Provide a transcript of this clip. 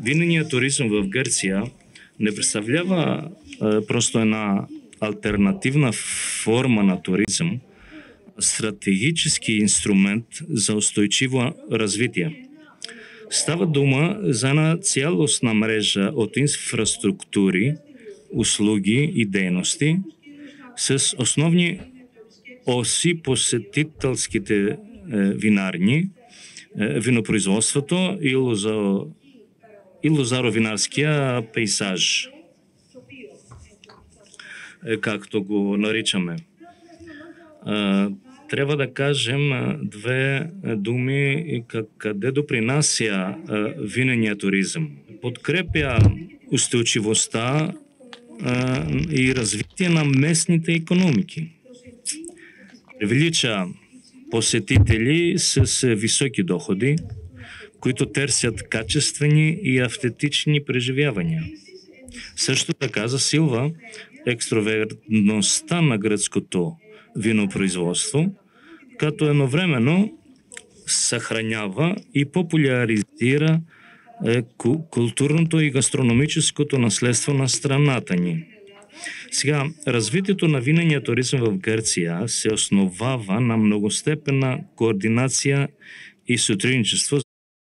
Виненият туризъм в Гърция не представлява просто една альтернативна форма на туризъм, а стратегически инструмент за устойчиво развитие. Става дума за една цялостна мрежа от инфраструктури, услуги и дейности с основни оси посетителските винарни, винопроизводството и лозаро-винарския пейзаж, както го наричаме. Трябва да кажем две думи къде допринася винения туризъм. Подкрепя устойчивостта и развитие на местните икономики. Привлича посетители с високи доходи, които търсят качествени и автентични преживявания. Също така засилва екстровертността на гръцкото винопроизводство, като едновременно съхранява и популяризира културното и гастрономическото наследство на страната ни. Сега, развитието на винения туризъм в Гърция се основава на многостепенна координация и сътрудничество